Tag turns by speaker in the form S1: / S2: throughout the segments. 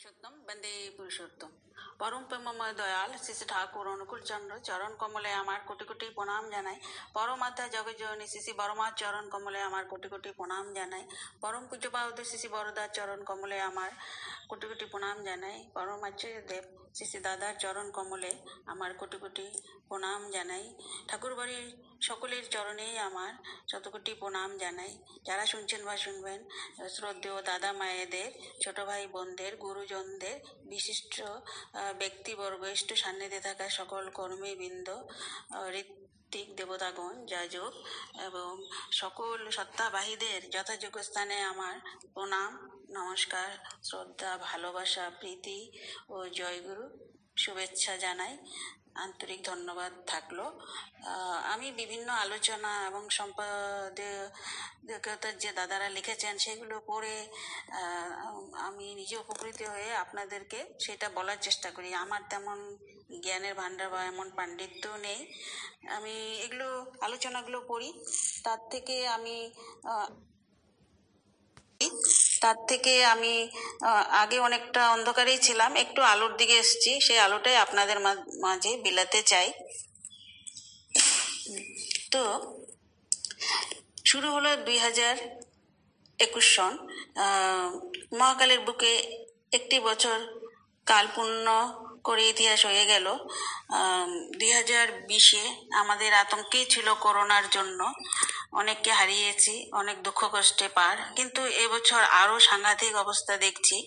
S1: পুরুষোত্তম বন্দে পুরুষোত্তম পরম প্রেমময় দয়াল শ্রী শ্রী ঠাকুর অনুকূল চন্দ্র চরণ কমলে আমার কোটি কোটি প্রণাম জানাই। পরমাত্মা জগজ্জননী শ্রী শ্রী বড়মার চরণ কমলে আমার কোটি কোটি প্রণাম জানাই। পরম পূজ্যপাদ শ্রী শ্রী বড়দার চরণ কমলে আমার কোটি কোটি প্রণাম জানাই। পরম আচার্য দেব শ্রী শ্রী দাদার চরণ কমলে আমার কোটি কোটি প্রণাম জানাই। ঠাকুর বাড়ির সকলের চরণেই আমার শত কোটি প্রণাম জানাই। যারা শুনছেন বা শুনবেন, শ্রদ্ধেয় দাদা মায়েদের, ছোট ভাই বোনদের, গুরুজনদের, বিশিষ্ট ব্যক্তিবর্গ, ইষ্ট সান্নিধ্যে থাকা সকল কর্মীবৃন্দ, ঋত্বিক দেবতাগণ, যাজক এবং সকল সত্তাবাহীদের যথাযোগ্য স্থানে আমার প্রণাম, নমস্কার, শ্রদ্ধা, ভালোবাসা, প্রীতি ও জয়গুরু শুভেচ্ছা জানাই। আন্তরিক ধন্যবাদ থাকলো। আমি বিভিন্ন আলোচনা এবং সম্পাদকতার যে দাদারা লিখেছেন সেগুলো পড়ে আমি নিজে উপকৃত হয়ে আপনাদেরকে সেটা বলার চেষ্টা করি। আমার তেমন জ্ঞানের ভাণ্ডার বা এমন পাণ্ডিত্য নেই। আমি এগুলো আলোচনাগুলো পড়ি, তার থেকে আমি আগে অনেকটা অন্ধকারেই ছিলাম, একটু আলোর দিকে এসেছি। সেই আলোটাই আপনাদের মাঝে বিলাতে চাই। তো শুরু হলো 2021 সন। মহাকালের বুকে একটি বছর কাল পূর্ণ করে ইতিহাস হয়ে গেল। 2020-এ আমাদের আতঙ্কেই ছিল করোনার জন্য, অনেককে হারিয়েছি, অনেক দুঃখ কষ্টে পার। কিন্তু এবছর আরো সাংঘাতিক অবস্থা দেখছি।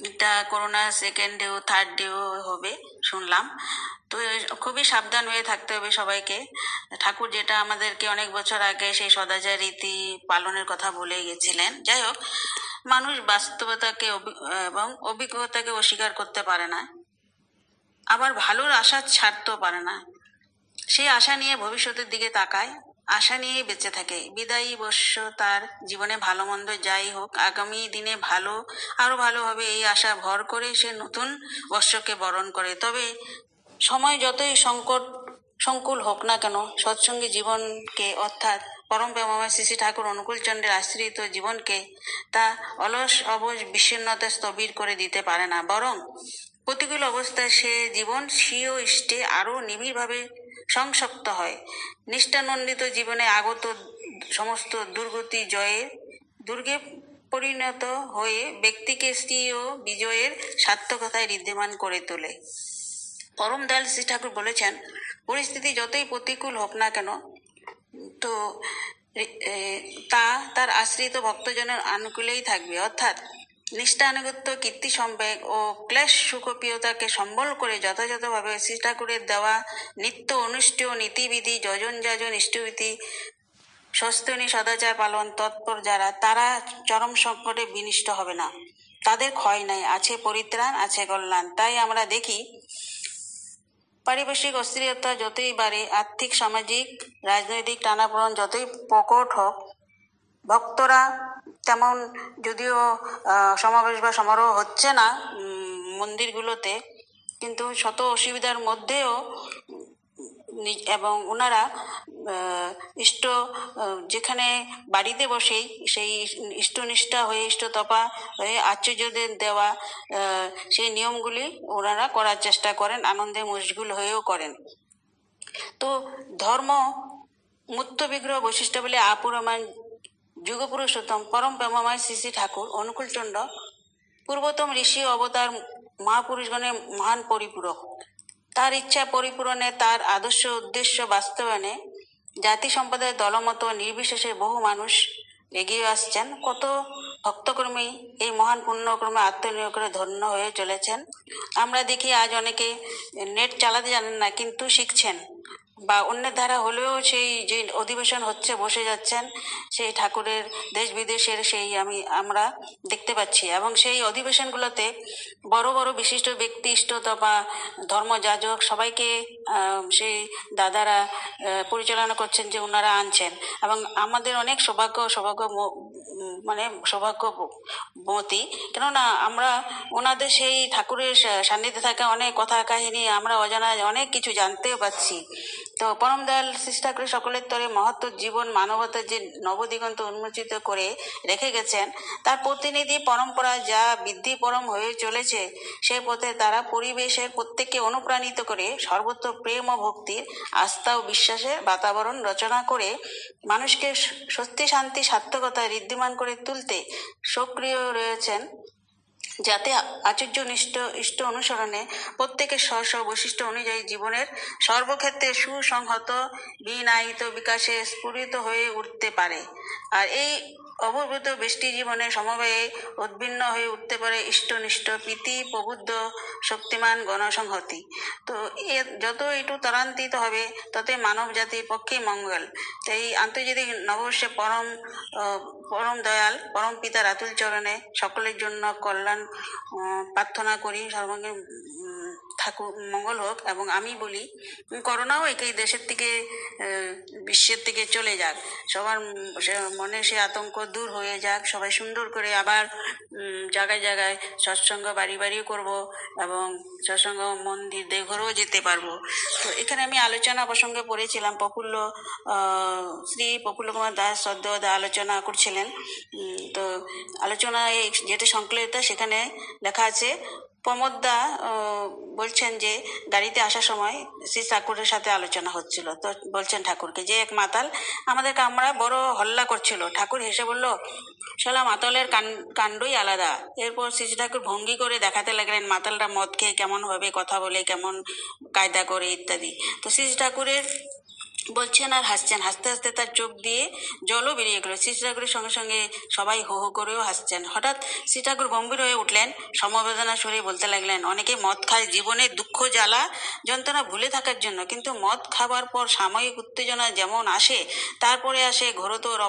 S1: এটা করোনা সেকেন্ড ডেও থার্ড ডেও হবে শুনলাম। তো খুবই সাবধান হয়ে থাকতে হবে সবাইকে। ঠাকুর যেটা আমাদেরকে অনেক বছর আগে সেই সদাচার রীতি পালনের কথা বলে গেছিলেন। যাই হোক, মানুষ বাস্তবতাকে এবং অভিজ্ঞতাকে অস্বীকার করতে পারে না, আবার ভালোর আশা ছাড়তেও পারে না। সেই আশা নিয়ে ভবিষ্যতের দিকে তাকায়, আশা নিয়েই বেঁচে থাকে। বিদায়ী বর্ষ তার জীবনে ভালো মন্দ যাই হোক, আগামী দিনে আরো ভালো হবে এই আশা ভর করে সে নতুন বর্ষকে বরণ করে। তবে সময় যতই সংকুল হোক না কেন, সৎসঙ্গী জীবনকে অর্থাৎ পরম প্রেমময় শ্রী শ্রী ঠাকুর অনুকূল চন্দ্রের আশ্রিত জীবনকে তা অলস অবশ বিচ্ছিন্নতা স্থবির করে দিতে পারে না, বরং প্রতিকূল অবস্থায় সে জীবন স্বীয় ইষ্টে আরো নিবিড়ভাবে সংশক্ত হয়। নিষ্ঠানন্দিত জীবনে আগত সমস্ত দুর্গে পরিণত হয়ে ব্যক্তিকে স্ত্রীয় বিজয়ের সার্থকতায় ঋদ্ধিমান করে তোলে। পরম দয়াল শ্রী ঠাকুর বলেছেন, পরিস্থিতি যতই প্রতিকূল হোক না কেন, তো তার আশ্রিত ভক্তজনের আনুকূলেই থাকবে। অর্থাৎ নিষ্ঠানুগত্য, কীর্তি সম্বেগ ও ক্লেশ সুখপ্রিয়তাকে সম্বল করে যথাযথভাবে শ্রী ঠাকুরের দেওয়া নিত্য অনুষ্ঠেয় নীতিবিধি, যজন যাজন ইষ্টবিধি, সস্তনী সদাচার পালন তৎপর যারা, তারা চরম সংকটে বিনিষ্ট হবে না। তাদের ক্ষয় নাই, আছে পরিত্রাণ, আছে কল্যাণ। তাই আমরা দেখি, পারিপার্শ্বিক অস্থিরতা যতই বাড়ে, আর্থিক, সামাজিক, রাজনৈতিক টানাপোড়েন যতই প্রকট হোক, ভক্তরা তেমন যদিও সমাবেশ বা সমারোহ হচ্ছে না মন্দিরগুলোতে, কিন্তু শত অসুবিধার মধ্যেও এবং ওনারা যেখানে বাড়িতে বসেই সেই ইষ্টনিষ্ঠা হয়ে, ইষ্টতপা হয়ে আচার্যদের দেওয়া সেই নিয়মগুলি ওনারা করার চেষ্টা করেন, আনন্দে মশগুল হয়েও করেন। তো ধর্ম মূর্ত বিগ্রহ বৈশিষ্ট্য বলে আপুরমান যুগপুরুষোত্তম পরম প্রেমময় শ্রী শ্রী ঠাকুর অনুকূলচন্দ্র পূর্বতম ঋষি অবতার মহাপুরুষগণের মহান পরিপূরক। তার ইচ্ছা পরিপূরণে, তার আদর্শ উদ্দেশ্য বাস্তবায়নে জাতি সম্প্রদায়ের দলমত নির্বিশেষে বহু মানুষ এগিয়ে আসছেন। কত ভক্তকর্মী এই মহান পুণ্যক্রমে আত্মনিয়োগ করে ধন্য হয়ে চলেছেন। আমরা দেখি আজ অনেকে নেট চালাতে জানেন না, কিন্তু শিখছেন, বা অন্যের ধারা হলেও সেই যে অধিবেশন হচ্ছে বসে যাচ্ছেন, সেই ঠাকুরের দেশ বিদেশের আমরা দেখতে পাচ্ছি। এবং সেই অধিবেশনগুলোতে বড় বড় বিশিষ্ট ব্যক্তি, ইষ্টতপা, ধর্মযাজক সবাইকে সেই দাদারা পরিচালনা করছেন, যে ওনারা আনছেন। এবং আমাদের অনেক সৌভাগ্যবতী, কেননা আমরা ওনাদের সেই ঠাকুরের সান্নিধ্যে থাকা অনেক কথা কাহিনী আমরা অজানা অনেক কিছু জানতেও পাচ্ছি। তো পরম দয়াল চেষ্টা করে সকলের তরে মহত্ব জীবন মানবতার যে নবদিগন্ত উন্মোচিত করে রেখে গেছেন, তার প্রতিনিধি পরম্পরা যা বৃদ্ধি পরম হয়ে চলেছে, সেই পথে তারা পরিবেশের প্রত্যেককে অনুপ্রাণিত করে সর্বত্র প্রেম ও ভক্তির, আস্থা ও বিশ্বাসের বাতাবরণ রচনা করে মানুষকে স্বস্তি শান্তি সার্থকতা ঋদ্ধিমান করে তুলতে সক্রিয় রয়েছেন, যাতে আচার্যনিষ্ঠ ইষ্ট অনুসরণে প্রত্যেকের স্ব স্ব বৈশিষ্ট্য অনুযায়ী জীবনের সর্বক্ষেত্রে সুসংহত বিনায়িত বিকাশে স্ফুরিত হয়ে উঠতে পারে। আর এই অবভূত ব্যষ্টি জীবনে সমবায়ে উদ্ভিন্ন হয়ে উঠতে পারে ইষ্টনিষ্ঠ প্রীতি প্রবুদ্ধ শক্তিমান গণসংহতি। তো যত একটু ত্বরান্বিত হবে ততই মানব জাতির পক্ষে মঙ্গল। তাই আন্তর্জাতিক নববর্ষে পরম দয়াল পরম পিতার আতুল চরণে সকলের জন্য কল্যাণ প্রার্থনা করি, সর্বাঙ্গে ঠাকুর মঙ্গল হোক। এবং আমি বলি করোনাও একই দেশের থেকে বিশ্বের থেকে চলে যাক, সবার মনে সে আতঙ্ক দূর হয়ে যাক, সবাই সুন্দর করে আবার জায়গায় জায়গায় সৎসঙ্গ বাড়ি বাড়িও করব এবং সৎসঙ্গ মন্দির দেওঘরেও যেতে পারবো। তো এখানে আমি আলোচনা প্রসঙ্গে পড়েছিলাম শ্রী প্রফুল্ল কুমার দাস সদ্যোদা আলোচনা করছিলেন। তো আলোচনায় যেটা সংকলিত সেখানে লেখা আছে, প্রমোদদা বলছেন যে গাড়িতে আসার সময় শ্রী ঠাকুরের সাথে আলোচনা হচ্ছিল। তো বলছেন ঠাকুরকে যে এক মাতাল আমাদের কামরায় বড় হল্লা করছিল। ঠাকুর হেসে বলল, শালা মাতালের কাণ্ডই আলাদা। এরপর শ্রী ঠাকুর ভঙ্গি করে দেখাতে লাগলেন মাতালরা মদ খেয়ে কেমন ভাবে কথা বলে, কেমন কায়দা করে ইত্যাদি। তো শ্রী ঠাকুরের বলছেন আর হাসছেন, হাসতে হাসতে তার চোখ দিয়ে জলও বেরিয়ে গেল। শ্রী ঠাকুরের সঙ্গে সঙ্গে সবাই হো হো করেও হাসছেন। হঠাৎ শ্রী ঠাকুর গম্ভীর হয়ে উঠলেন, সমবেদনা সুরে বলতে লাগলেন, অনেকে মদ খায় জীবনের দুঃখ জ্বালা যন্ত্রণা ভুলে থাকার জন্য, কিন্তু মদ খাবার পর সাময়িক উত্তেজনা যেমন আসে, তারপরে আসে ঘোরতর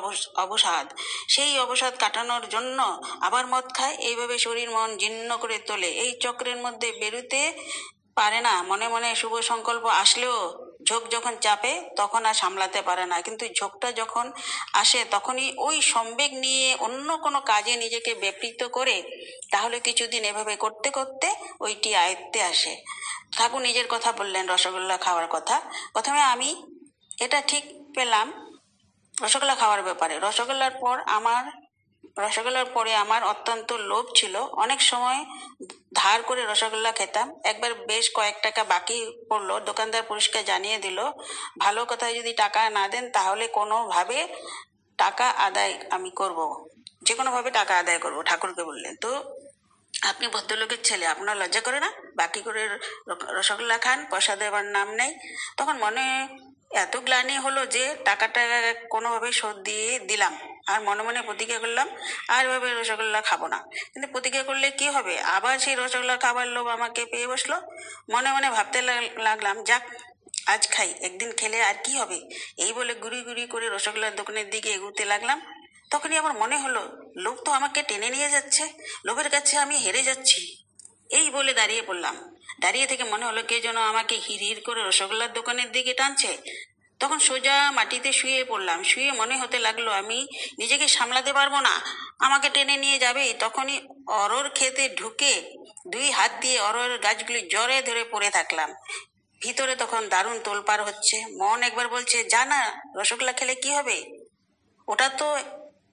S1: অবসাদ। সেই অবসাদ কাটানোর জন্য আবার মদ খায়, এইভাবে শরীর মন জীর্ণ করে তোলে। এই চক্রের মধ্যে বেরোতে পারে না। মনে মনে শুভ সংকল্প আসলেও ঝোঁক যখন চাপে তখন আর সামলাতে পারে না, কিন্তু ঝোঁকটা যখন আসে তখনই ওই সম্বেগ নিয়ে অন্য কোনো কাজে নিজেকে ব্যাপৃত করে, তাহলে কিছুদিন এভাবে করতে করতে ওইটি আয়ত্তে আসে। ঠাকুর নিজের কথা বললেন রসগোল্লা খাওয়ার কথা। প্রথমে আমি এটা ঠিক পেলাম রসগোল্লা খাওয়ার ব্যাপারে। রসগোল্লার পরে আমার অত্যন্ত লোভ ছিল। অনেক সময় ধার করে রসগোল্লা খেতাম। একবার বেশ কয়েক টাকা বাকি পড়লো, দোকানদার পরিষ্কার জানিয়ে দিল, ভালো কথায় যদি টাকা না দেন তাহলে কোনোভাবে টাকা আদায় আমি করব, যে কোনোভাবে টাকা আদায় করব। ঠাকুরকে বললেন, তো আপনি ভদ্রলোকের ছেলে, আপনার লজ্জা করে না? বাকি করে রসগোল্লা খান, পয়সা দেওয়ার নাম নেই। তখন মনে এত গ্লানি হলো যে টাকাটা কোনোভাবে শোধ দিয়ে দিলাম, আর মনে মনে প্রতিজ্ঞা করলাম আর এভাবে রসগোল্লা খাবো না। কিন্তু প্রতিজ্ঞা করলে কি হবে, আবার সেই রসগোল্লা খাবার লোভ আমাকে পেয়ে বসলো। মনে মনে ভাবতে লাগলাম, যাক আজ খাই, একদিন খেলে আর কি হবে। এই বলে গুড়ি গুড়ি করে রসগোল্লার দোকানের দিকে এগুতে লাগলাম। তখনই আমার মনে হলো, লোভ তো আমাকে টেনে নিয়ে যাচ্ছে, লোভের কাছে আমি হেরে যাচ্ছি। এই বলে দাঁড়িয়ে পড়লাম। দাঁড়িয়ে থেকে মনে হলো কে যেন আমাকে হিড় হিড় করে রসগোল্লার দোকানের দিকে টানছে। তখন সোজা মাটিতে শুয়ে পড়লাম। শুয়ে মনে হতে লাগলো আমি নিজেকে সামলাতে পারবো না, আমাকে টেনে নিয়ে যাবে। তখনই অরর খেতে ঢুকে দুই হাত দিয়ে অরর গাছগুলি জড়ে ধরে পড়ে থাকলাম। ভিতরে তখন দারুণ তোলপাড় হচ্ছে। মন একবার বলছে, যা না, রসগোল্লা খেলে কি হবে, ওটা তো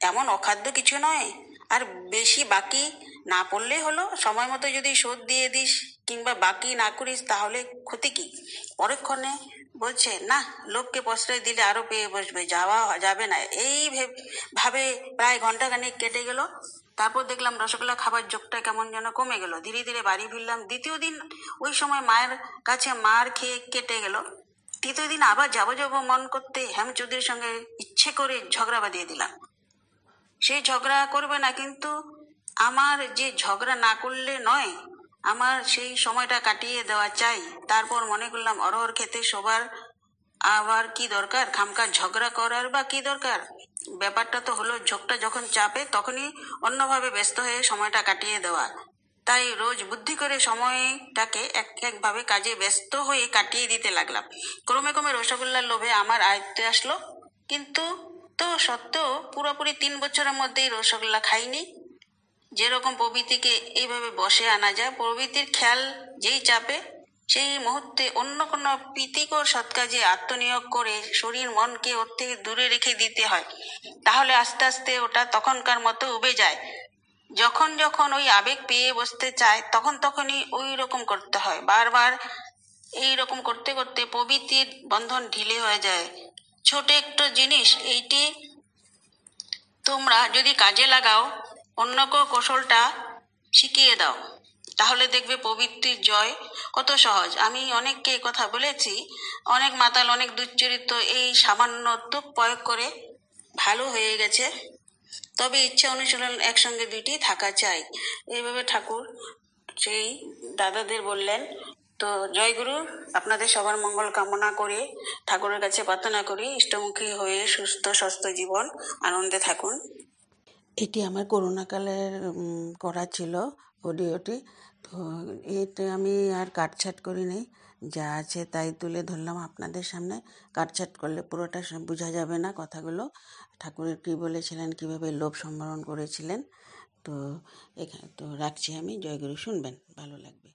S1: এমন অখাদ্য কিছু নয়, আর বেশি বাকি না পড়লেই হলো, সময় মতো যদি শোধ দিয়ে দিস কিংবা বাকি না করিস তাহলে ক্ষতি কি। পরক্ষণে বলছে, না, লোককে প্রশ্রয় দিলে আরো পেয়ে বসবে, যাওয়া যাবে না। এই ভাবে প্রায় ঘন্টাখানেক কেটে গেল। তারপর দেখলাম রসগোল্লা খাবার ঝোঁকটা কেমন যেন কমে গেল। ধীরে ধীরে বাড়ি ফিরলাম। দ্বিতীয় দিন ওই সময় মায়ের কাছে মার খেয়ে কেটে গেল। তৃতীয় দিন আবার যাবো মন করতে হেম চৌধুরীর সঙ্গে ইচ্ছে করে ঝগড়া বাঁধিয়ে দিলাম। সেই ঝগড়া করবে না, কিন্তু আমার যে ঝগড়া না করলে নয়, আমার সেই সময়টা কাটিয়ে দেওয়া চাই। তারপর মনে করলাম অরহর খেতে সবার আবার কি দরকার, খামকা ঝগড়া করার বা কি দরকার। ব্যাপারটা তো হলো ঝোঁকটা যখন চাপে তখনই অন্যভাবে ব্যস্ত হয়ে সময়টা কাটিয়ে দেওয়া। তাই রোজ বুদ্ধি করে সময়টাকে একভাবে কাজে ব্যস্ত হয়ে কাটিয়ে দিতে লাগলাম। ক্রমে ক্রমে রসগোল্লার লোভে আমার আয়ত্তে আসলো, কিন্তু তো সত্ত্বেও পুরোপুরি 3 বছরের মধ্যেই রসগোল্লা খাইনি। যেরকম প্রবৃত্তিকে এইভাবে বসে আনা যায়, প্রবৃত্তির খেয়াল যেই চাপে সেই মুহূর্তে অন্য কোনো প্রীতিকর সৎ কাজে আত্মনিয়োগ করে শরীর মনকে ওর থেকে দূরে রেখে দিতে হয়। তাহলে আস্তে আস্তে ওটা তখনকার মতো উবে যায়। যখন যখন ওই আবেগ পেয়ে বসতে চায় তখন তখনই ওই রকম করতে হয়। বারবার এই রকম করতে করতে প্রবৃত্তির বন্ধন ঢিলে হয়ে যায়। ছোট একটু জিনিস এইটি তোমরা যদি কাজে লাগাও, অন্যকে কৌশলটা শিখিয়ে দাও, তাহলে দেখবে প্রবৃত্তির জয় কত সহজ। আমি অনেককে এই কথা বলেছি, অনেক মাতাল অনেক দুশ্চরিত্র এই সামান্য তুক প্রয়োগ করে ভালো হয়ে গেছে। তবে ইচ্ছা অনুশীলন একসঙ্গে দুইটি থাকা চাই, এইভাবে ঠাকুর সেই দাদাদের বললেন। তো জয়গুরু, আপনাদের সবার মঙ্গল কামনা করে ঠাকুরের কাছে প্রার্থনা করি ইষ্টমুখী হয়ে সুস্থ স্বাস্থ্য জীবন আনন্দে থাকুন। এটি আমার করোনাকালের করা ছিল অডিওটি। তো এতে আমি আর কাটছাট করিনি, যা আছে তাই তুলে ধরলাম আপনাদের সামনে। কাটছাট করলে পুরোটা বোঝা যাবে না কথাগুলো, ঠাকুরের কী বলেছিলেন, কীভাবে লোভ সম্বরণ করেছিলেন। তো এখানে তো রাখছি আমি। জয়গুরু, শুনবেন, ভালো লাগবে।